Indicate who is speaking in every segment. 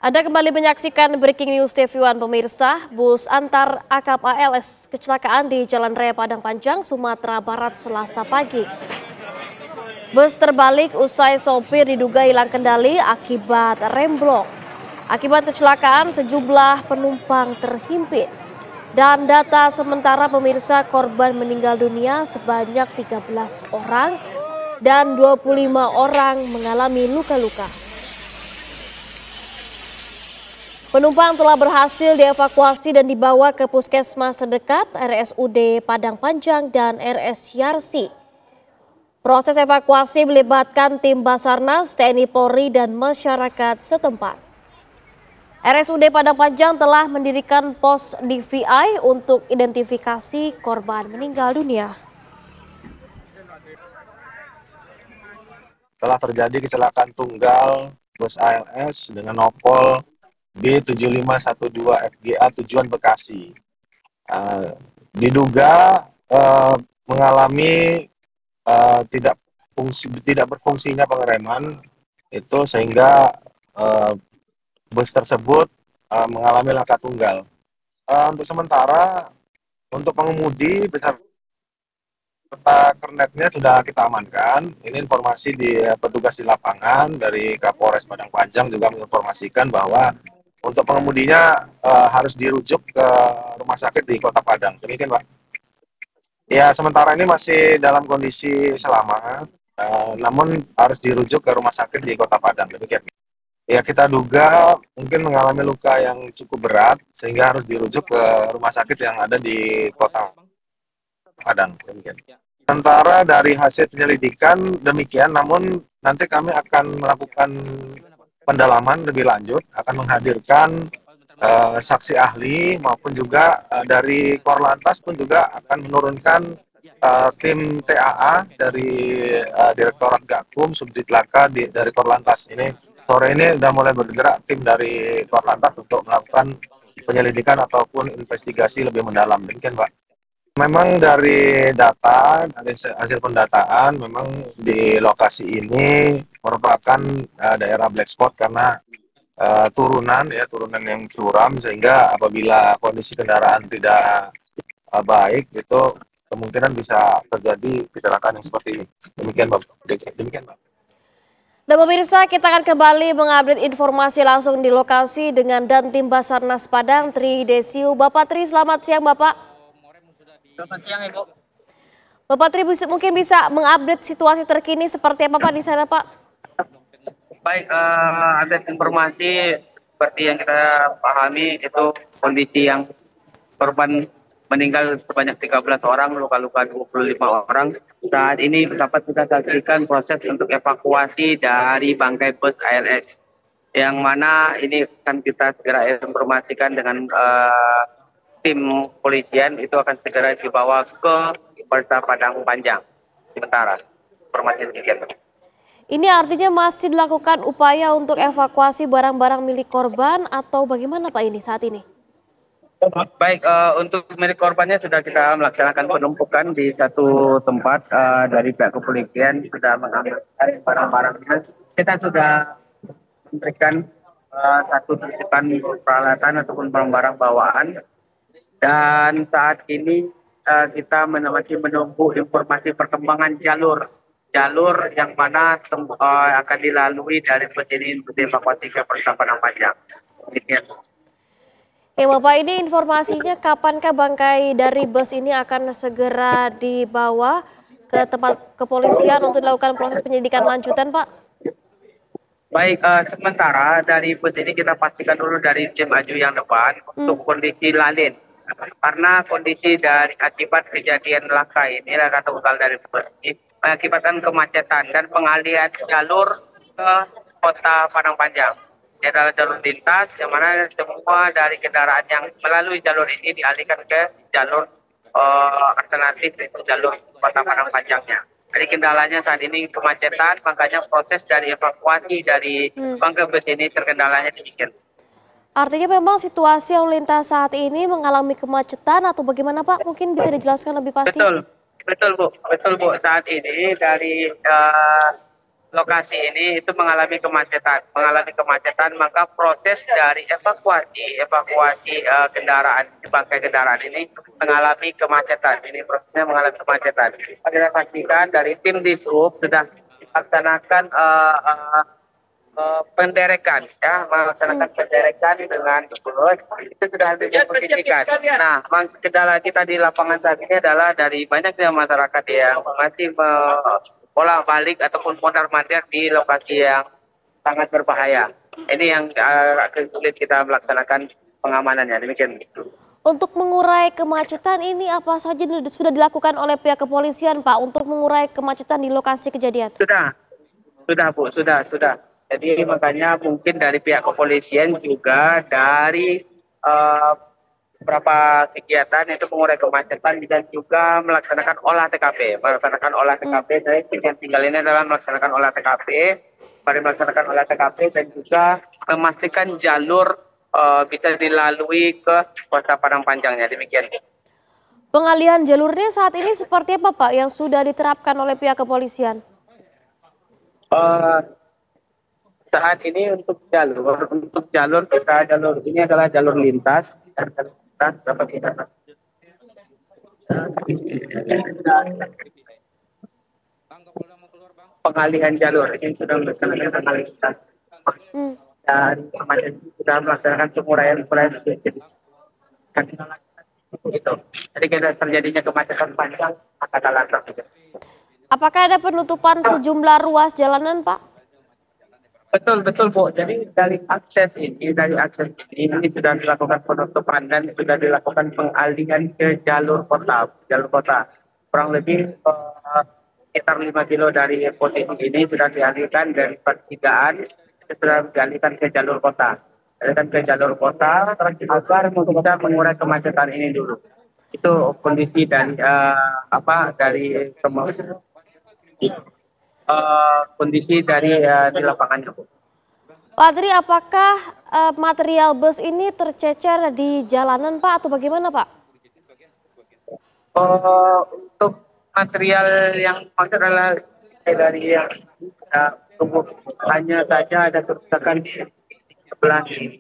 Speaker 1: Anda kembali menyaksikan Breaking News TV One pemirsa. Bus antar akap ALS kecelakaan di Jalan Raya Padang Panjang, Sumatera Barat Selasa pagi. Bus terbalik usai sopir diduga hilang kendali akibat remblong. Akibat kecelakaan sejumlah penumpang terhimpit. Dan data sementara pemirsa korban meninggal dunia sebanyak 13 orang dan 25 orang mengalami luka-luka. Penumpang telah berhasil dievakuasi dan dibawa ke puskesmas terdekat, RSUD Padang Panjang dan RS Yarsi. Proses evakuasi melibatkan tim Basarnas, TNI Polri dan masyarakat setempat. RSUD Padang Panjang telah mendirikan pos DVI untuk identifikasi korban meninggal dunia.
Speaker 2: Telah terjadi kecelakaan tunggal bus ALS dengan nopol B7512 FGA tujuan Bekasi. Diduga mengalami tidak berfungsinya pengereman itu sehingga bus tersebut mengalami laka tunggal. Untuk sementara untuk pengemudi beserta kernetnya sudah kita amankan. Ini informasi di petugas di lapangan dari Kapolres Padang Panjang juga menginformasikan bahwa untuk pengemudinya harus dirujuk ke rumah sakit di Kota Padang. Demikian, Pak. Ya, sementara ini masih dalam kondisi selamat, namun harus dirujuk ke rumah sakit di Kota Padang. Demikian. Ya, kita duga mungkin mengalami luka yang cukup berat sehingga harus dirujuk ke rumah sakit yang ada di Kota Padang. Demikian. Sementara dari hasil penyelidikan demikian, namun nanti kami akan melakukan pendalaman lebih lanjut, akan menghadirkan saksi ahli maupun juga dari Korlantas pun juga akan menurunkan tim TAA dari Direktorat Gakum Subdit Laka dari Korlantas. Ini sore ini sudah mulai bergerak tim dari Korlantas untuk melakukan penyelidikan ataupun investigasi lebih mendalam. Demikian, Pak. Memang dari data, dari hasil pendataan, memang di lokasi ini merupakan daerah black spot karena turunan yang curam, sehingga apabila kondisi kendaraan tidak baik, itu kemungkinan bisa terjadi kecelakaan yang seperti ini. Demikian, Pak. Demikian, Pak.
Speaker 1: Dan pemirsa, kita akan kembali mengupdate informasi langsung di lokasi dengan Dantim Basarnas Padang, Tri Desiu. Bapak Tri, selamat siang, Bapak.
Speaker 3: Selamat siang, Ibu.
Speaker 1: Bapak Tri mungkin bisa mengupdate situasi terkini seperti apa, Pak, di sana, Pak?
Speaker 3: Baik, update informasi seperti yang kita pahami itu kondisi yang korban meninggal sebanyak 13 orang, luka-luka 25 orang. Saat ini dapat kita saksikan proses untuk evakuasi dari bangkai bus ALS. Yang mana ini akan kita segera informasikan dengan tim polisian, itu akan segera dibawa ke Polres Padang Panjang. Sementara informasi sedikit.
Speaker 1: Ini artinya masih dilakukan upaya untuk evakuasi barang-barang milik korban atau bagaimana, Pak, ini saat ini?
Speaker 3: Baik, untuk milik korbannya sudah kita melaksanakan penumpukan di satu tempat. Dari pihak kepolisian sudah mengamankan barang-barangnya. Kita sudah memberikan satu titipan peralatan ataupun barang-barang bawaan. Dan saat ini kita masih menunggu informasi perkembangan jalur yang mana akan dilalui dari bus ini untuk dievakuasi ke Polres Padang Panjang.
Speaker 1: Ya, Bapak, ini informasinya kapankah bangkai dari bus ini akan segera dibawa ke tempat kepolisian untuk dilakukan proses penyidikan lanjutan, Pak?
Speaker 3: Baik, sementara dari bus ini kita pastikan dulu dari tim Aju yang depan untuk kondisi lalin. Karena kondisi dari akibat kejadian laka tunggal dari bus ini mengakibatkan kemacetan dan pengalihan jalur ke Kota Padang Panjang. Ini adalah jalur lintas yang mana semua dari kendaraan yang melalui jalur ini dialihkan ke jalur alternatif, yaitu jalur Kota Padang Panjangnya. Jadi kendalanya saat ini kemacetan, makanya proses dari evakuasi dari bangkai bus ini terkendalanya demikian.
Speaker 1: Artinya memang situasi lalu lintas saat ini mengalami kemacetan atau bagaimana, Pak? Mungkin bisa dijelaskan lebih pasti?
Speaker 3: Betul Bu. Saat ini dari lokasi ini itu mengalami kemacetan, maka proses dari evakuasi kendaraan, bangkai kendaraan ini mengalami kemacetan. Ini prosesnya mengalami kemacetan. Kita saksikan dari tim Dishub sudah melaksanakan penderekan, ya, melaksanakan penderekan dengan bus itu sudah diposisikan. Nah, kendala kita di lapangan saat ini adalah dari banyaknya masyarakat yang masih bolak balik ataupun mondar mandir di lokasi yang sangat berbahaya. Ini yang agak sulit kita melaksanakan pengamanannya. Demikian.
Speaker 1: Untuk mengurai kemacetan ini apa saja sudah dilakukan oleh pihak kepolisian, Pak, untuk mengurai kemacetan di lokasi kejadian?
Speaker 3: Sudah Bu, sudah. Jadi makanya mungkin dari pihak kepolisian juga dari beberapa kegiatan itu mengurai kemacetan dan juga melaksanakan olah TKP. Jadi yang tinggal ini adalah melaksanakan olah TKP, dan juga memastikan jalur bisa dilalui ke Kota Padang Panjangnya. Demikian.
Speaker 1: Pengalihan jalurnya saat ini seperti apa, Pak, yang sudah diterapkan oleh pihak kepolisian?
Speaker 3: Saat ini untuk jalur ini adalah jalur lintas. Pengalihan jalur ini sudah melaksanakan pengalihan lintas. Dan kemarin sudah melaksanakan penguraian gitu. Jadi kita terjadinya kemacetan panjang akan lantas.
Speaker 1: Apakah ada penutupan sejumlah ruas jalanan, Pak?
Speaker 3: Betul Bu. Jadi dari akses ini sudah dilakukan penutupan dan sudah dilakukan pengalihan ke jalur kota. Kurang lebih sekitar 5 kilo dari posisi ini sudah dialihkan dari pertigaan, sudah dialihkan ke jalur kota. Agar bisa mengurai kemacetan ini dulu. Itu kondisi dari kondisi dari di lapangannya.
Speaker 1: Pak Adri, apakah material bus ini tercecer di jalanan, Pak, atau bagaimana, Pak?
Speaker 3: Untuk material yang adalah dari yang tubuh hanya saja ada kerusakan di sebelah ini.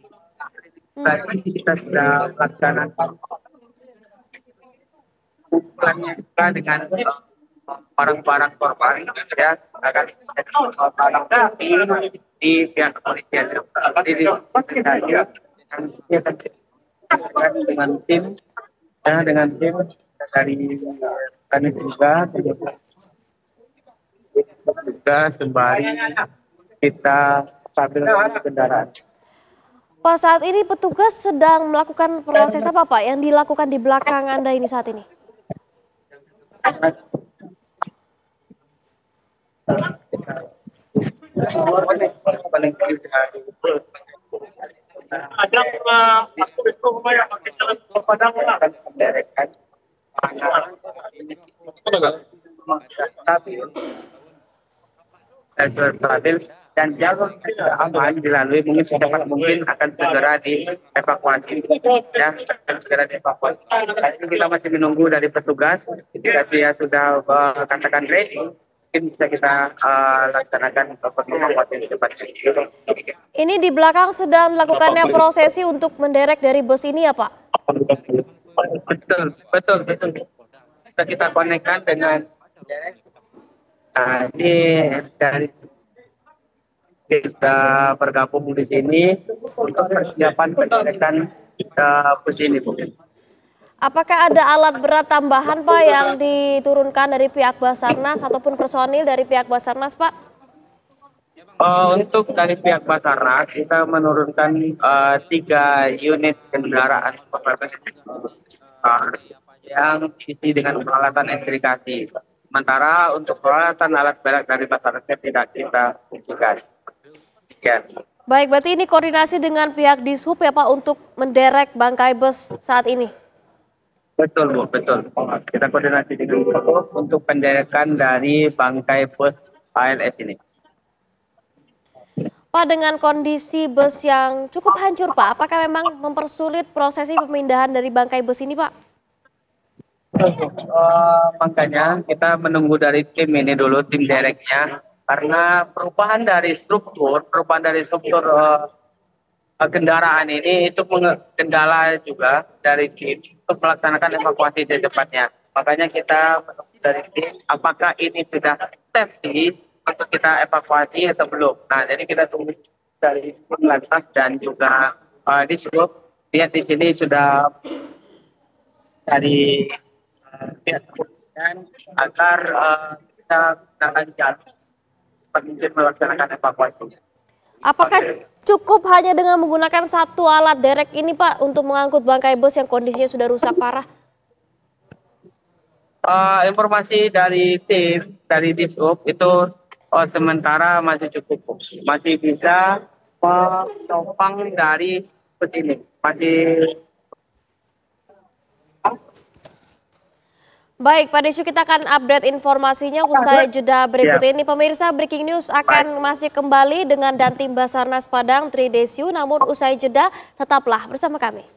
Speaker 3: Tadi kita sudah melaksanakan pukulannya juga dengan barang-barang korban, ya, akan di pihak kepolisian. Dengan tim dari kami juga sembari kita stabilkan kendaraan.
Speaker 1: Pak, saat ini petugas sedang melakukan proses apa, Pak, yang dilakukan di belakang Anda ini saat ini?
Speaker 3: Dan jalur aman dilalui, mungkin secepat mungkin akan segera dievakuasi. Ya, akan segera dievakuasi. Kita masih menunggu dari petugas. Jika dia sudah katakan ready, mungkin bisa kita laksanakan evakuasi secepatnya.
Speaker 1: Ini di belakang sedang melakukannya prosesi untuk menderek dari bus ini ya, Pak?
Speaker 3: Betul. Kita konekkan dengan ini dari kita bergabung di sini untuk persiapan penderekan bus ini, Bu.
Speaker 1: Apakah ada alat berat tambahan, Pak, yang diturunkan dari pihak Basarnas ataupun personil dari pihak Basarnas, Pak?
Speaker 3: Untuk dari pihak Basarnas, kita menurunkan 3 unit kendaraan yang diisi dengan peralatan irigasi. Sementara untuk peralatan alat berat dari Basarnas tidak kita fungsikan.
Speaker 1: Baik, berarti ini koordinasi dengan pihak Dishub ya, Pak, untuk menderek bangkai bus saat ini?
Speaker 3: Betul, Bu, betul. Kita koordinasi dengan Dishub untuk penderekan dari bangkai bus ALS ini.
Speaker 1: Pak, dengan kondisi bus yang cukup hancur, Pak, apakah memang mempersulit prosesi pemindahan dari bangkai bus ini, Pak?
Speaker 3: Makanya kita menunggu dari tim ini dulu, tim dereknya. karena perubahan dari struktur kendaraan ini itu kendala juga dari tim untuk melaksanakan evakuasi di tempatnya. Makanya kita menunggu dari tim apakah ini sudah safety untuk kita evakuasi atau belum. Nah, jadi kita tunggu dari lantas dan juga di sub. Lihat di sini sudah dari pihak kepolisian agar kita gunakan jalur untuk melaksanakan evakuasi.
Speaker 1: Apakah cukup hanya dengan menggunakan satu alat derek ini Pak untuk mengangkut bangkai bus yang kondisinya sudah rusak parah?
Speaker 3: Informasi dari tim dari Dishub itu sementara masih cukup, masih bisa menopang dari bus ini, masih.
Speaker 1: Baik, Pak Desu, kita akan update informasinya usai jeda berikut ini. Pemirsa, Breaking News akan masih kembali dengan Dantim Basarnas Padang, Tri Desyu. Namun usai jeda, tetaplah bersama kami.